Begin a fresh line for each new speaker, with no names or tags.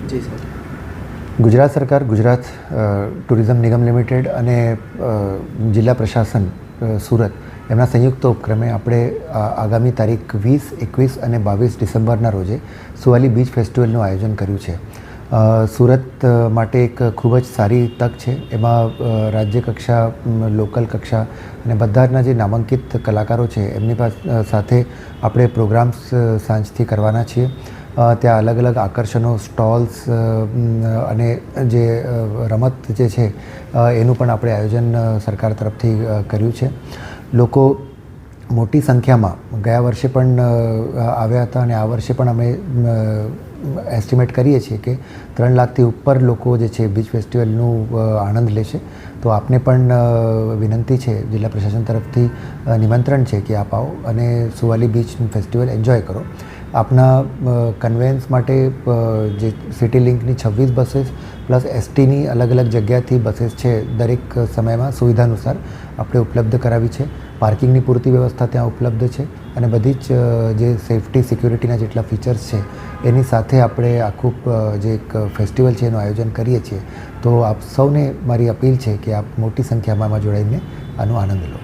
જી sir.
Gujarat સરકાર, Gujarat tourism નિગમ limited અને જિલ્લા પ્રશાસન સુરત એમના સંયુક્ત ઉપક્રમે આપણે આગામી તારીખ 20, 21 અને 22 ડિસેમ્બરના રોજે સુવાલી બીચ ફેસ્ટિવલનું આયોજન કર્યું છે. સુરત માટે એક ખૂબ જ સારી તક છે. એમાં રાજ્ય કક્ષા, લોકલ કક્ષા અને બધાના જે નામાંકિત કલાકારો છે એમની સાથે આપણે પ્રોગ્રામ્સ સાંજથી કરવાના છીએ. ત્યાં અલગ અલગ આકર્ષણો, સ્ટોલ્સ અને જે રમત જે છે એનું પણ આપણે આયોજન સરકાર તરફથી કર્યું છે. લોકો મોટી સંખ્યામાં ગયા વર્ષે પણ આવ્યા હતા અને આ વર્ષે પણ અમે એસ્ટિમેટ કરીએ છીએ કે 3 લાખથી ઉપર લોકો જે છે બીચ ફેસ્ટિવલનું આનંદ લેશે. તો આપને પણ વિનંતી છે, જિલ્લા પ્રશાસન તરફથી નિમંત્રણ છે કે આપ આવો અને સુવાલી બીચ ફેસ્ટિવલ એન્જોય કરો. આપના કન્વેન્સ માટે જે સિટી લિંકની 26 બસીસ પ્લસ એસટીની અલગ અલગ જગ્યાથી બસીસ છે, દરેક સમયમાં સુવિધા અનુસાર આપણે ઉપલબ્ધ કરાવી છે. પાર્કિંગની પૂરતી વ્યવસ્થા ત્યાં ઉપલબ્ધ છે અને બધી જ જે સેફટી, સિક્યુરિટીના જેટલા ફીચર્સ છે એની સાથે આપણે આખું જે એક ફેસ્ટિવલ છે એનું આયોજન કરીએ છીએ. તો આપ સૌને મારી અપીલ છે કે આપ મોટી સંખ્યામાં જોડાઈને આનો આનંદ લો.